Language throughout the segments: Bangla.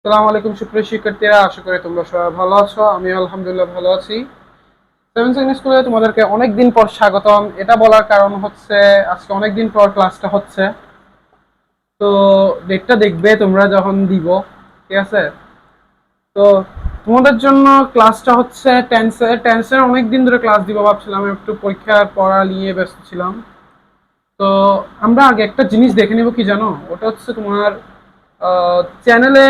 আসসালামু আলাইকুম সুপ্রিয় শিক্ষার্থীরা, আশা করি তোমরা সবাই ভালো আছো। আমি আলহামদুলিল্লাহ ভালো আছি। সেভেন সেকেন্ড স্কুলে তোমাদেরকে অনেকদিন পর স্বাগতম। এটা বলার কারণ হচ্ছে আজকে অনেকদিন পর ক্লাসটা হচ্ছে। তো ডেটটা দেখবে তোমরা যখন দিব, ঠিক আছে? তো তোমাদের জন্য ক্লাসটা হচ্ছে টেন্সের অনেক দিন ধরে ক্লাস দিব ভাবছিলাম, একটু পরীক্ষার পড়া নিয়ে ব্যস্ত ছিলাম। তো আমরা আগে একটা জিনিস দেখে নিব, কি জানো? ওটা হচ্ছে তোমার চ্যানেলে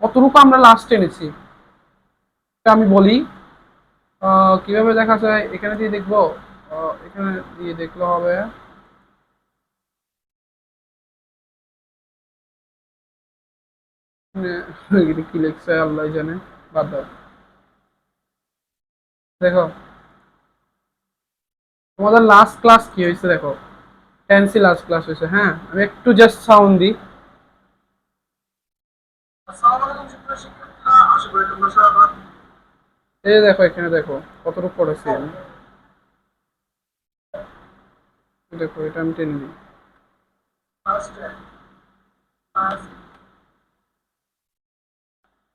কতটুকু আমরা লাস্ট এনেছি। তা আমি বলি, কিভাবে দেখা যায় এখানে দিয়ে দেখবো। এখানে দিয়ে দেখলে হবে। এটা কি লিখছে আল্লাহ জানে, বাদ দাও। দেখো তোমাদের লাস্ট ক্লাস কি হয়েছে, দেখো টেন্সি লাস্ট ক্লাস হয়েছে। হ্যাঁ, আমি একটু জাস্ট সাউন্ড দিই। এই যে দেখো, এখানে দেখো কতটুকু পড়েছি আমি। দেখো এটা আমি টেনে দিই।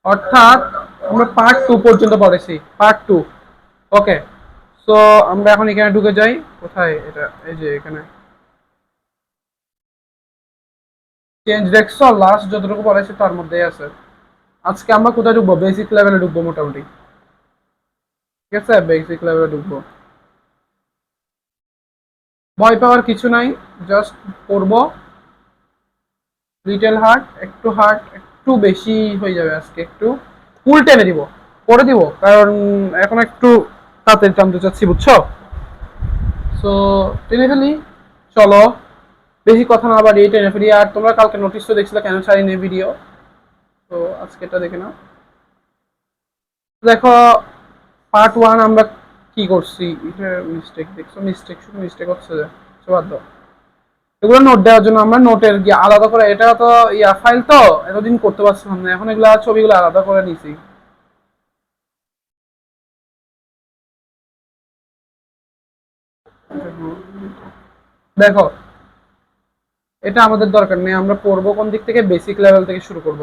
অর্থাৎ আমরা পার্ট টু পর্যন্ত পড়েছি, পার্ট টু। ওকে, সো আমরা এখন এখানে ঢুকে যাই। কোথায় এটা? এই যে এখানে চেঞ্জ দেখছো, লাস্ট যতটুকু পড়েছে তার মধ্যেই আছে। আজকে আমরা কোথায় ঢুকবো? বেসিক লেভেলে ঢুকবো মোটামুটি, ঠিক আছে? বেসিক লেভেলে ঢুকবো। ভয় পাওয়ার কিছু নাই, জাস্ট পড়বো। লিটল হার্ট, একটু হার্ট একটু বেশি হয়ে যাবে আজকে, একটু ফুল টেনে দিব, করে দিব, কারণ এখন একটু তাড়াতাড়ি টানতে চাচ্ছি, বুঝছো? সো টেনে ফেলি, চলো। বেশি কথা না বাড়িয়ে টেনে ফেলি। আর তোমরা কালকে নোটিশ তো দেখছিলে কেন ছাড়িনি ভিডিও, তো আজকে এটা দেখে নাও। দেখো পার্ট ওয়ান আমরা কি করছি। এটা মিস্টেক দেখছো, মিস্টেক শুধু মিস্টেক হচ্ছে যে, বাদ দাও। এগুলো নোট দেওয়ার জন্য আমরা নোটের গিয়ে আলাদা করে, এটা তো ফাইল তো এতদিন করতে পারছিলাম না, এখন এগুলা ছবিগুলো আলাদা করে নিছি। দেখো এটা আমাদের দরকার নেই, আমরা পড়বো কোন দিক থেকে? বেসিক লেভেল থেকে শুরু করব।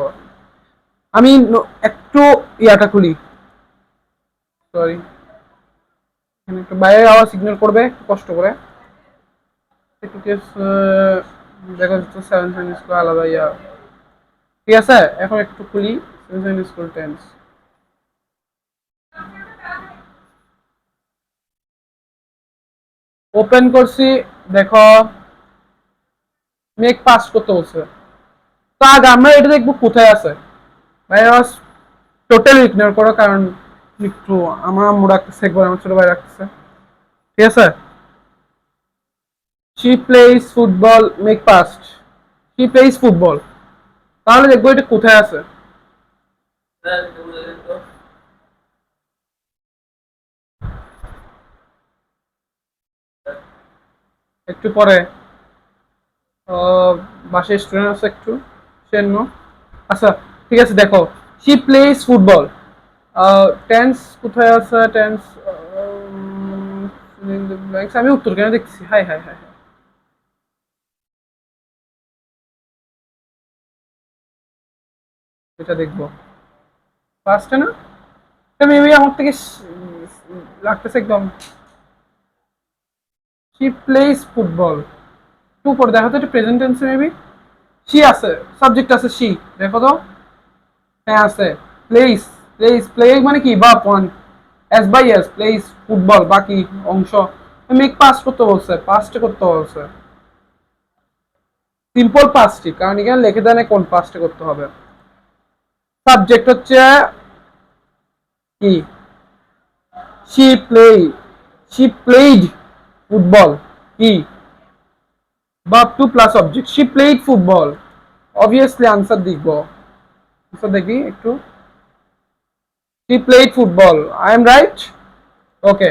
আমি একটু ইয়াটা খুলি, সরি, এখানে একটু বাইরে আওয়াজ সিগন্যাল করবে, একটু কষ্ট করে। একটু দেখো সেভেন সেভেন স্কুল আলাদা ইয়া, ঠিক আছে? এখন একটু খুলি seven seven school tense. Open করছি, দেখো মেক পাস করতে বলছে। তো আগে আমরা এটা দেখবো কোথায় আছে। ভাই আওয়াজ টোটালি ইগনোর করো, কারণ একটু আমার আম্মু রাখতেছে, একবার আমার ছোট ভাই রাখতেছে, ঠিক আছে? She plays football, make past. She plays football, তাহলে দেখবো এটা কোথায় আছে। একটু পরে বাসায় স্টুডেন্ট আছে একটু সেন্ন। আচ্ছা, ঠিক আছে, দেখো শি প্লেইজ ফুটবল। টেন্স কোথায় আছে? টেন্স আমি উত্তর কেন দেখছি? হাই হাই হাই, এটা দেখবো ফার্স্টে না? এটা মেবি আমার থেকে লাগতেছে একদম। শি প্লেইজ ফুটবল, টু পরে দেখো তো, এটা প্রেজেন্ট টেন্সে মেবি শি আছে, সাবজেক্ট আছে শি, দেখো তো। হ্যাঁ আছে। প্লেইজ, প্লেইজ প্লে মানে কি? বা one, S by S, plays football বাকি অংশ। মেক পাস করতে বলছে, পাস্টে করতে বলছে। সিম্পল পাস্টই, কারণ এখানে লিখে দেয় না কোন পাস্টে করতে হবে। সাবজেক্ট হচ্ছে কি? She play, she played football, কি? Verb two plus object, she played football. Obviously answer দেখব, আনসার দেখি একটু। She played football, I am right. Okay,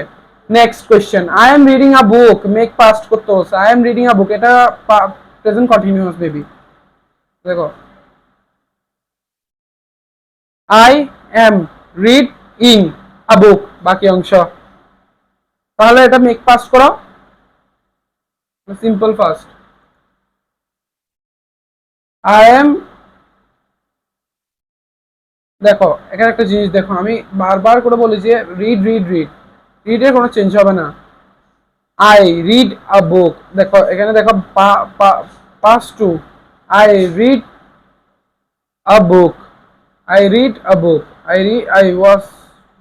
next question. I am reading a book, make past করতে হচ্ছে। I am reading a book, এটা প্রেজেন্ট কন্টিনিউয়াস বেবি। দেখো I am reading a book, বাকি অংশ। তাহলে এটা মেক পাস্ট করো, সিম্পল ফাস্ট। আই এম দেখো এখানে একটা জিনিস দেখো, আমি বারবার করে বলি যে রিড রিড রিড, রিডের কোনো চেঞ্জ হবে না। আই রিড আ বুক, দেখো এখানে দেখো past two, I read a book, I read a book, I was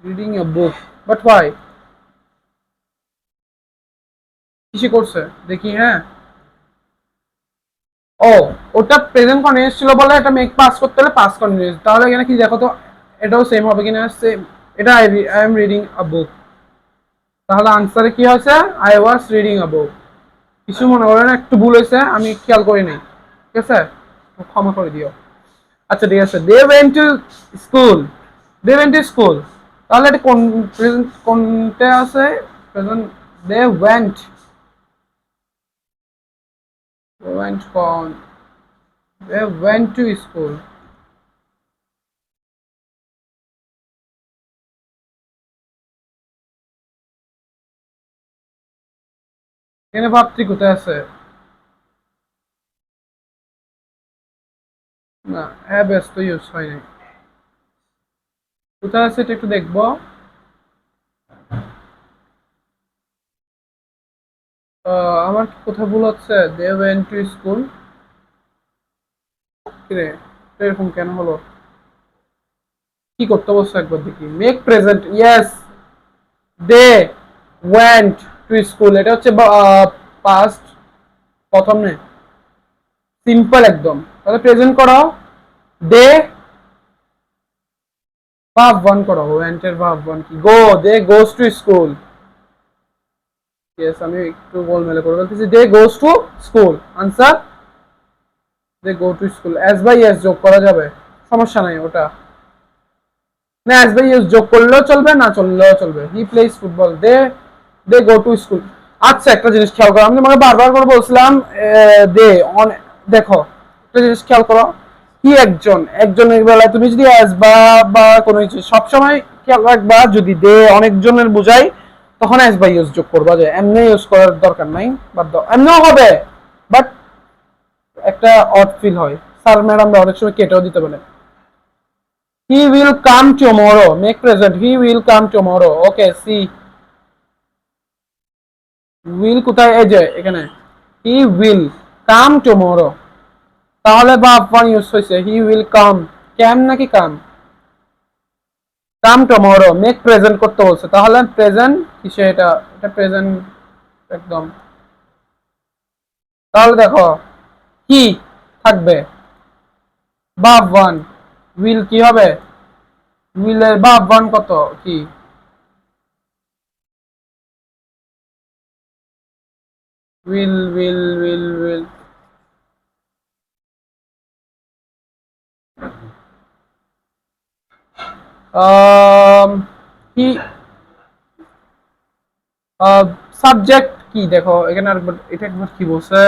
reading a book, but why, কিসে করছে দেখি, হ্যাঁ ও, ওটা প্রেজেন্ট কন্টিনিউয়াস ছিল বলে এটা মেক পাস করতে হলে পাস কন্টিনিউয়াস, তাহলে এখানে কি দেখো তো এটাও সেম হবে কিনা, সেম, এটা আই এম রিডিং আ বুক, তাহলে আনসারে কি হয়েছে, আই ওয়াজ রিডিং আ বুক। কিছু মনে করেন একটু ভুল হয়েছে, আমি খেয়াল করি নাই, ঠিক আছে, ক্ষমা করে দিও। আচ্ছা ঠিক আছে, they went to school, they went to school, তাহলে এটা কোন প্রেজেন্ট কোনটা আছে, প্রেজেন্ট, দে ওয়েন্ট কোন, দে ওয়েন্ট টু স্কুল, এখানে ভাবছি কোথায় আছে, না হ্যাঁ ব্যস্ত ইউজ হয় নাই, কোথায় আছে এটা একটু দেখবো। আমার কি কোথায় ভুল হচ্ছে, দে ওয়েন্ট টু স্কুল, কিরে এরকম কেন হলো, কি করতে বলছো একবার দেখি, make present, yes, they went to school, এটা হচ্ছে পাস্ট, প্রথম নে, সিম্পল একদম, তাহলে প্রেজেন্ট করো, দে ভার্ব ওয়ান করো, ওয়েন্ট এর ভার্ব ওয়ান কি, go, they goes to school, yes আমি একটু গোলমেলে করে বলতেছি, they goes to school, answer they go to school, S by S যোগ করা যাবে, সমস্যা নাই ওটা, না এস বাই এস যোগ করলেও চলবে, না চললেও চলবে, he plays football, they they go to school. আচ্ছা একটা জিনিস খেয়াল করো, আমি তোমাকে বারবার করে বলছিলাম দে অন, দেখো একটা জিনিস খেয়াল করো, কি একজন, একজনের বেলায় তুমি যদি অ্যাজ বা কোনো কিছু সবসময় খেয়াল রাখবা, যদি দে অনেকজনের বোঝাই তখন অ্যাজ বাই ইউজ যোগ করবা, যে এমনি ইউজ করার দরকার নাই, বাদ দাও, এমনিও হবে বাট একটা অড ফিল হয়, স্যার ম্যাডামরা অনেক সময় কেটেও দিতে পারে। He will come tomorrow, make present, he will come tomorrow, okay see, will কোথায়, এই যে এখানে, হি উইল কাম টুমরো, তাহলে ভার্ব ওয়ান ইউজ হয়েছে, হি উইল কাম, ক্যাম নাকি come, come tomorrow, make present করতে বলছে, তাহলে প্রেজেন্ট কিসে, এটা এটা প্রেজেন্ট একদম, তাহলে দেখো কি থাকবে, ভার্ব ওয়ান, উইল কি হবে, উইলের ভার্ব ওয়ান কত কি, উইল, কি সাবজেক্ট কি, দেখো এখানে আরেকবার, এটা একবার কি বলছে,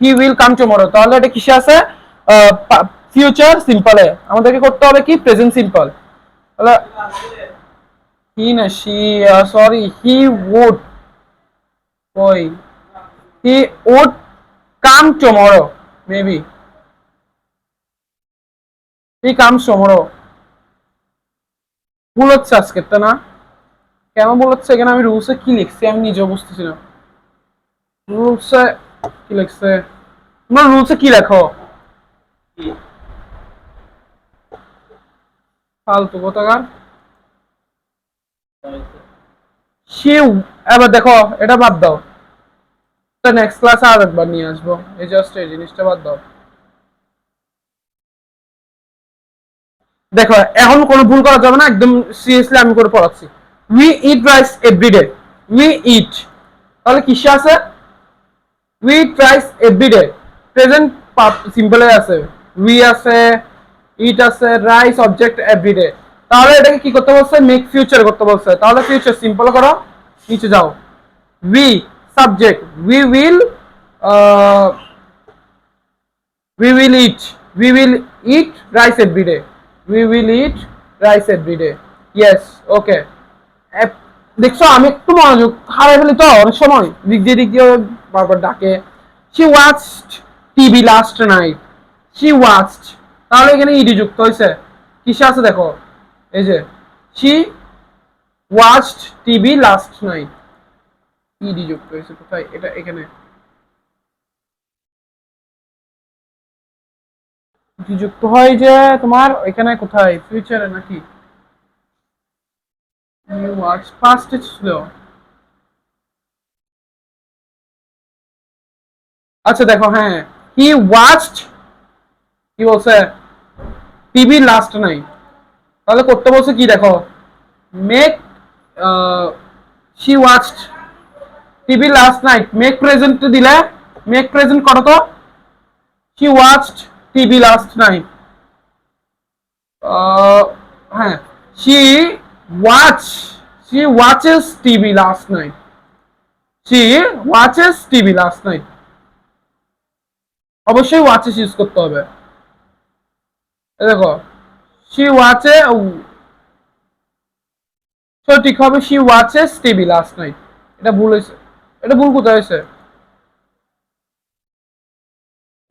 হি উইল কাম টুমরো, তাহলে এটা কিসে আছে, ফিউচার সিম্পলে, আমাদেরকে করতে হবে কি প্রেজেন্ট সিম্পল, তাহলে হি না শি, সরি হি উড, ওই he would come tomorrow, maybe he comes tomorrow, ভুল হচ্ছে আজকেরটা না, কেন ভুল হচ্ছে, এখানে আমি রুলসে কি লিখছি আমি নিজেও বুঝতেছি না, রুলসে কি লিখছে, তোমরা রুলসে কি লেখো, ফালতু কোথাকার, সে, এবার দেখো এটা বাদ দাও, নেক্সট ক্লাসে আর একবার নিয়ে আসবো, এই জাস্ট এই জিনিসটা বাদ দাও, দেখো এখন কোনো ভুল করা যাবে না, একদম সিরিয়াসলি আমি করে পড়াচ্ছি, we eat rice everyday, we eat, তাহলে কিসে আছে, we eat rice everyday, present সিম্পলে আছে, উই আছে, ইট আছে, রাইস অবজেক্ট এভরিডে, তাহলে এটাকে কি করতে বলছে, মেক ফিউচার করতে বলছে, তাহলে ফিউচার সিম্পল করো, নিচে যাও, we subject, we will, we will eat, we will eat rice every day, we will eat rice every day, yes okay, দেখছো আমি একটু মনোযোগ হারাই ফেলি তো অনেক সময়, দিক দিয়ে বারবার ডাকে, she watched TV last night, she watched, তাহলে এখানে ইডি যুক্ত হয়েছে, কিসে আছে দেখো, এই যে she watched TV last night, ED যুক্ত হয়েছে কোথায়, এটা এখানে কি যুক্ত হয় যে তোমার এখানে কোথায় ফিউচারে নাকি you watched past ছিল। আচ্ছা দেখো, হ্যাঁ he watched, কি বলছে টিভি লাস্ট নাইট, তাহলে করতে বলছে কি দেখো, make she watched TV last night, make present দিলে মেক প্রেজেন্ট করো তো, she watched TV last night, হ্যাঁ she watch she watches TV last night, she watches TV last night, অবশ্যই ওয়াচেস ইউজ করতে হবে। দেখো she watches, সঠিক হবে she watches TV last night, এটা ভুল হয়েছে, এটা ভুল কোথায় হয়েছে,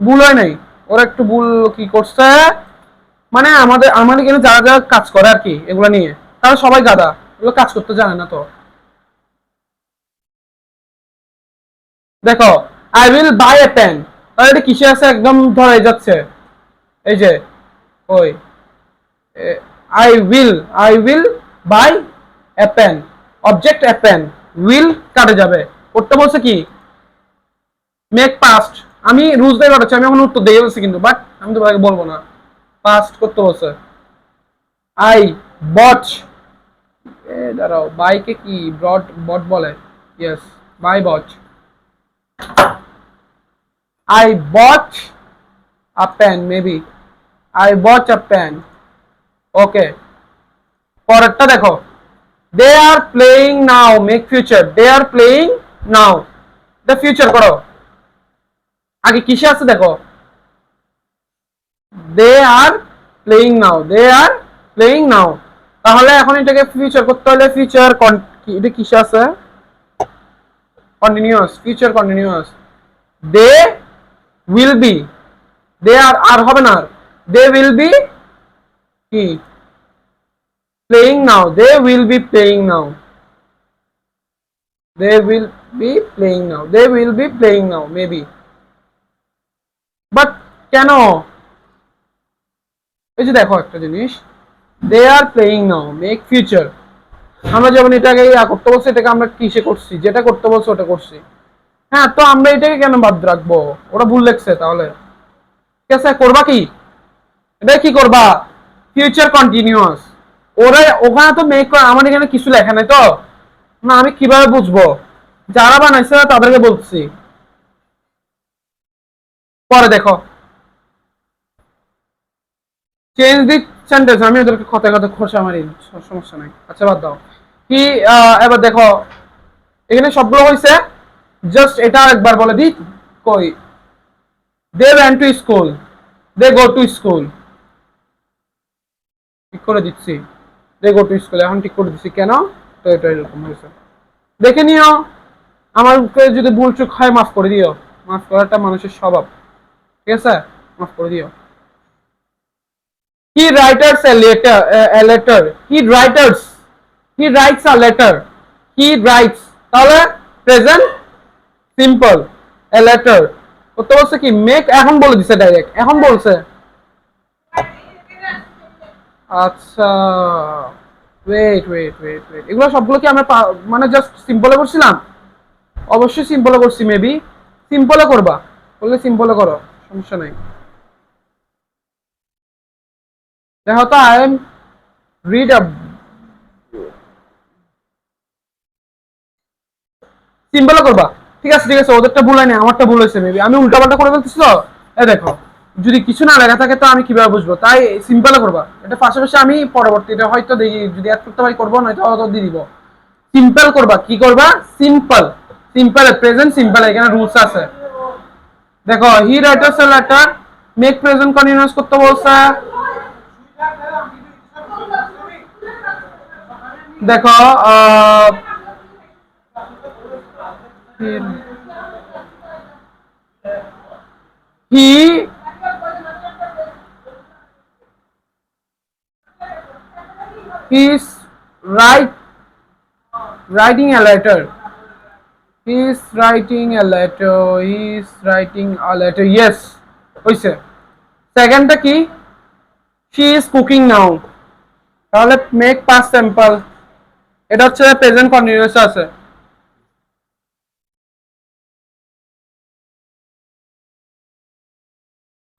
ভুল হয় নাই, ওরা একটু ভুল কি করছে, মানে আমাদের এখানে যারা যারা কাজ করে আর কি এগুলো নিয়ে, তারা সবাই গাদা, এগুলো কাজ করতে জানে না তো। দেখো I will buy a pen, তাহলে এটা কিসে আছে একদম ধরে যাচ্ছে, এই যে ওই I will buy a pen, object a pen, will কাটে যাবে, করতে বলছে কি মেক পাস্ট, আমি রুলস দিয়ে কাটাচ্ছি, আমি এখন উত্তর দিয়ে বলছি কিন্তু, বাট আমি তো বলবো না, পাস্ট করতে বলছে। আই বট, দাঁড়াও বাইকে কি ব্রড বট বলে, yes buy bought, I bought a pen, maybe I bought a pen, okay. পরেরটা দেখো, they are playing now, make future, they are playing now, the future করো, আগে কিসে আছে দেখো, they are playing now, they are playing নাও, তাহলে এখন এটাকে ফিউচার করতে হলে ফিউচার এটা কিসে আছে, continuous, future continuous, they will be, they are হবে না, দে উইল বি কি playing now, they will be playing now, they will be playing now, they will be playing now maybe, but কেন, এই যে দেখো একটা জিনিস, they are playing now make future, আমরা যেমন এটাকে করতে বলছি, এটাকে আমরা কিসে করছি, যেটা করতে বলছে ওটা করছি, হ্যাঁ তো আমরা এটাকে কেন বাদ রাখবো, ওরা ভুল লেখছে তাহলে, ঠিক আছে করবা কি, এটা কি করবা ফিউচার কন্টিনিউয়াস, ওরা ওখানে তো মেক, আমার এখানে কিছু লেখা নাই তো, না আমি কিভাবে বুঝবো, যারা বানাইছে তাদেরকে বলছি। পরে দেখো চেঞ্জ দি সেন্টেন্স, আমি ওদেরকে কথায় কথায় খোসা মারি, সমস্যা নাই, আচ্ছা বাদ দাও কি, এবার দেখো এখানে সবগুলো হয়েছে, জাস্ট এটা একবার বলে দি, কই they went to school, they go to school, ঠিক করে দিচ্ছি, দে গো টু স্কুল, এখন ঠিক করে দিচ্ছি কেন, তো এটা এরকম হয়েছে, দেখে নিও, আমার যদি ভুল চুক হয় মাফ করে দিও, মাফ করাটা মানুষের স্বভাব, ঠিক আছে, মাফ করে দিও। He writes a letter. He writes a letter. He writes. তাহলে প্রেজেন্ট সিম্পল, a letter কত বলছে কি মেক, এখন বলে দিছে ডাইরেক্ট, এখন বলছে, আচ্ছা ওয়েট, এগুলো সবগুলো কি আমরা মানে জাস্ট সিম্পলে করছিলাম, অবশ্যই সিম্পলে করছি, মেবি সিম্পলে করবা, বললে সিম্পলে করো, সমস্যা নাই। দেখো তো I am read a, simple করবা, ঠিক আছে ঠিক আছে, ওদেরটা ভুল হয়নি, আমারটা ভুল হয়েছে, মেবি আমি উল্টাপাল্টা করে ফেলতেছি তো, এই দেখো যদি কিছু না লেখা থাকে তো আমি কিভাবে বুঝবো, তাই সিম্পল করবা, এটা পাশাপাশি আমি পরবর্তীতে হয়তো দেখি যদি অ্যাড করতে পারি করবো, নয়তো অত দিয়ে দিব, সিম্পল করবা, কি করবা সিম্পল, সিম্পল প্রেজেন্ট সিম্পল, এখানে রুলস আছে, দেখো he writes a letter, make present continuous করতে বলছে, দেখো he he is write writing a letter. He is writing a letter. He is writing a letter. Yes. হইছে। সেকেন্ডটা কি? She is cooking now. তাহলে মেক past simple। এটা হচ্ছে প্রেজেন্ট কন্টিনিউয়াস আছে।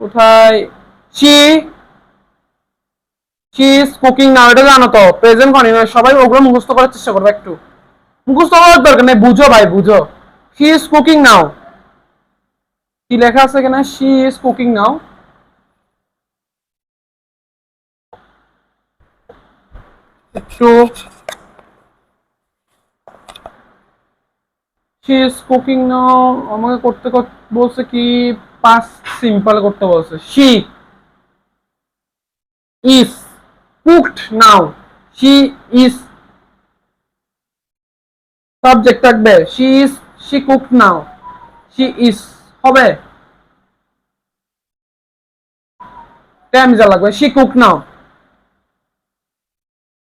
কোথায়? She she is cooking now, এটা জানো তো প্রেজেন্ট কন্টিনিউয়াস। সবাই ওগুলো মুখস্থ করার চেষ্টা করবে একটু। মুখস্থ করার দরকার নেই, বুঝো ভাই বুঝো। She is cooking now। কি লেখা আছে এখানে? She is cooking now। একটু she is cooking now আমাকে করতে বলছে কি past simple করতে বলছে। She is cooked now। She is subject থাকবে। she cooked now। she is হবে টাইম যা লাগবে। she cooked now।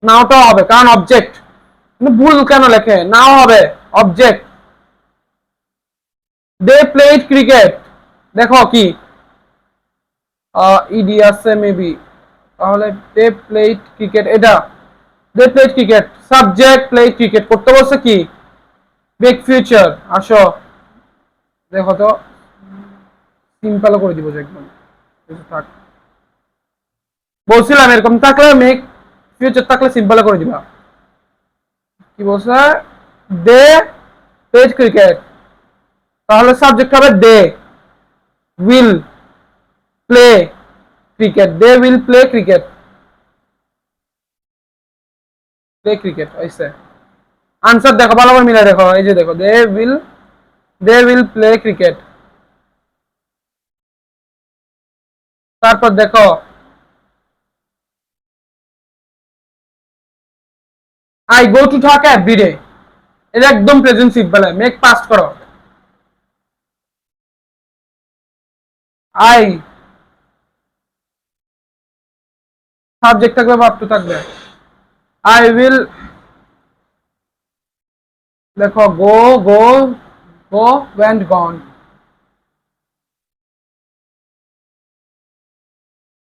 নাওটা হবে কারণ অবজেক্ট। ভুল কেন লেখে? নাও হবে অবজেক্ট। দে প্লেড ক্রিকেট। দেখো কি ইডি আছে মেবি, তাহলে দে প্লেড ক্রিকেট। এটা they played cricket, subject played cricket. করতে বলছে কি বিগ ফিউচার। আসো দেখো তো সিম্পল করে দিব একদম। থাক, বলছিলাম এরকম থাকলে মেক ফিউচার থাকলে সিম্পল করে দিবা। কি বলছে? দে প্লেড ক্রিকেট, তাহলে সাবজেক্ট হবে they will play cricket. They will play cricket. Play cricket হইছে। আনসার দেখো ভালো করে মিলে দেখো। এই যে দেখো দে উইল প্লে ক্রিকেট। তারপর দেখো I go to Dhaka everyday. এটা একদম প্রেজেন্ট সিম্পল। মেক পাস্ট করো। আই সাবজেক্ট থাকবে ভার্ব টু থাকবে। আই উইল দেখো go went gone.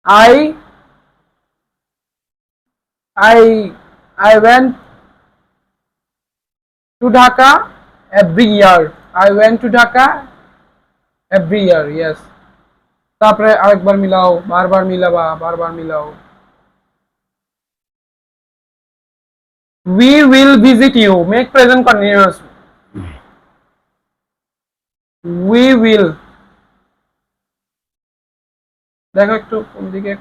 I I I went to Dhaka every year. I went to Dhaka every year. Yes. তারপরে আরেকবার মিলাও, বারবার মিলাবা, বারবার মিলাও। We will visit you. Make present continuous. We will দেখো একটু কোন দিকে।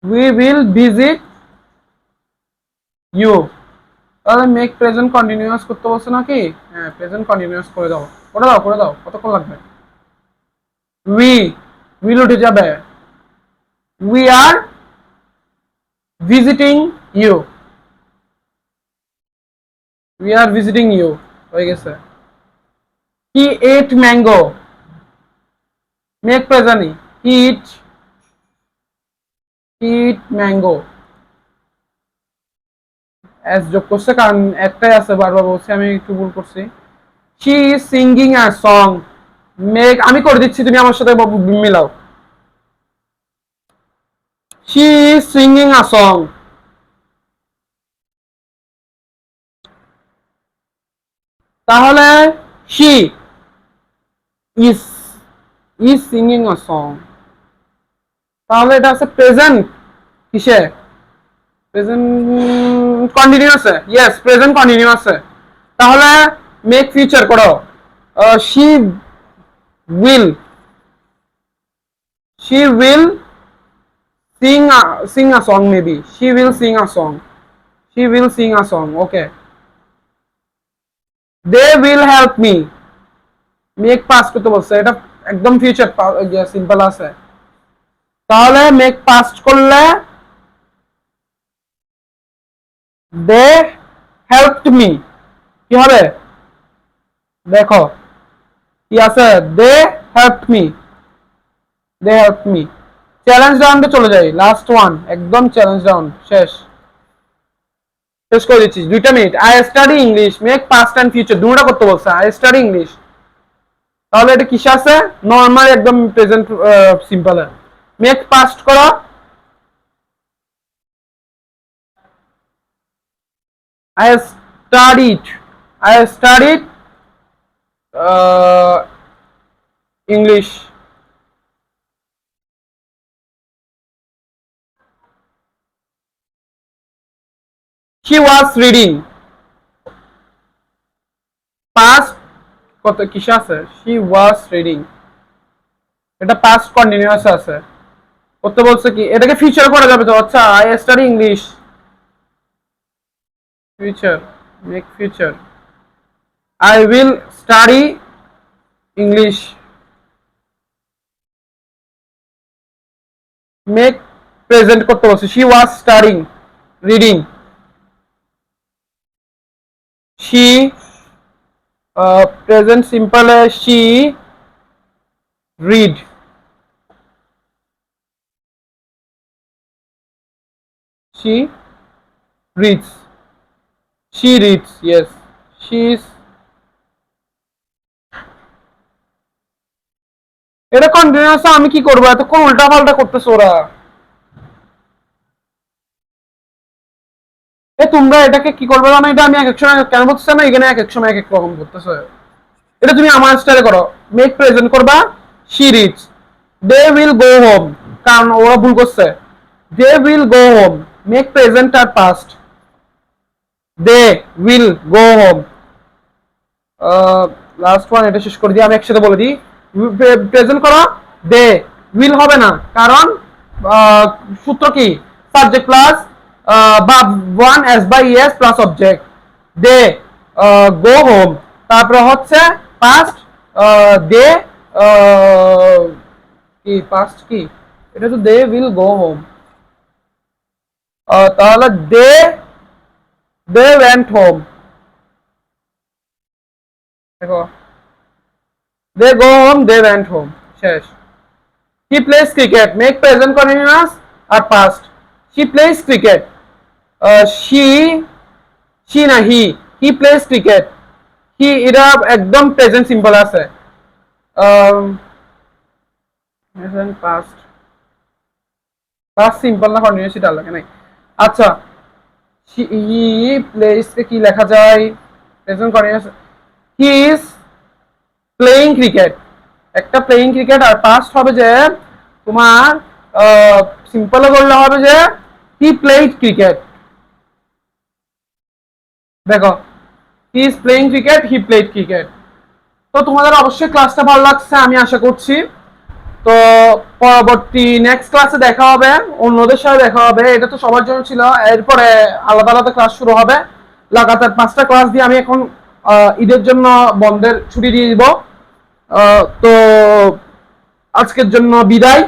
We will visit you। তাহলে মেক প্রেজেন্ট কন্টিনিউয়াস করতে বলছো নাকি? হ্যাঁ, প্রেজেন্ট কন্টিনিউয়াস করে দাও। করে দাও কতক্ষণ লাগবে? উইল উঠে যাবে। We are visiting you. We are visiting you হয়ে গেছে। He ate mango. Make present eat mango. S যোগ করছে কারণ একটাই আছে, বারবার বলছি আমি একটু ভুল করছি। She is singing a song. Make আমি করে দিচ্ছি, তুমি আমার সাথে মিলাও। She is singing a song. তাহলে she is singing a song. তাহলে এটা আছে প্রেজেন্ট কিসে? Present continuous. Yes, present continuous. তাহলে মেক ফিউচার করো। She will sing a song maybe. She will sing a song. Okay. They will help me. Make pass করতে বলছে, এটা একদম ফিউচার সিম্পল আছে। তাহলে মেক পাস্ট করলে দে হেল্পড মি কি হবে? দেখো কি আছে? দে হেল্পড মি। চ্যালেঞ্জ রাউন্ডে চলে যাই, লাস্ট ওয়ান, একদম চ্যালেঞ্জ রাউন্ড শেষ। শেষ করে দিচ্ছি, 2 minute. I study English, make past and future দুটোটা করতে বলছে। আই স্টাডি ইংলিশ, তাহলে এটা কিসে আছে? নর্মাল একদম প্রেজেন্ট সিম্পল। মেক পাস্ট করো, I studied, I studied English. She was reading, past কত কিসে আছে? She was reading, এটা পাস্ট কন্টিনিউয়াস আছে। করতে বলছে কি, এটাকে ফিউচার করা যাবে তো? আচ্ছা, I study English, future, make future, I will study English, make present করতে বলছে। She was studying, reading, she present simple she read, she reads, she reads, yes, she is। এটা কন্টিনিউয়াস, আমি কি করবো? এতক্ষণ উল্টা পাল্টা করতেছো ওরা। তোমরা এটাকে কি করবে জানো? এটা আমি এক এক সময় কেন বলতেছি না, এখানে এক এক সময় এক এক রকম করতেছো। এটা তুমি আমার স্টাইলে করো। মেক প্রেজেন্ট করবা, she reads, they will go home, কারণ ওরা ভুল করছে। they will go home, make present আর past, they will go home। Last one, এটা শেষ করে দিই, আমি একসাথে বলে দিই। প্রেজেন্ট করো, দে উইল হবে না, কারণ সূত্র কি? Subject plus verb one S by S plus object. They go home, তারপরে হচ্ছে পাস্ট, দে কি পাস্ট কি? এটা তো দে উইল গো হোম, তাহলে দে ওয়েন্ট হোম। দেখো, they go home, they went home, শেষ। he plays cricket, make present continuous আর past, she plays cricket, she না he plays cricket, he এটা একদম প্রেজেন্ট সিম্পল আছে। পাস্ট সিম্পল না কন্টিনিউয়াস এটা লাগে নাই। আচ্ছা, he plays কে কি লেখা যায়? Present continuous, he is playing cricket, একটা প্লেইং ক্রিকেট, আর পাস্ট হবে যে তোমার সিম্পলে বললে হবে যে হি প্লেইড ক্রিকেট। দেখো, he is playing cricket, he played cricket. তো তোমাদের অবশ্যই ক্লাসটা ভালো লাগছে আমি আশা করছি। তো পরবর্তী নেক্সট ক্লাসে দেখা হবে, অন্যদের সাথে দেখা হবে। এটা তো সবার জন্য ছিল, এরপরে আলাদা আলাদা ক্লাস শুরু হবে। লাগাতার 5টা ক্লাস দিয়ে আমি এখন ঈদের জন্য বন্ধের ছুটি দিয়ে দিব। তো আজকের জন্য বিদায়।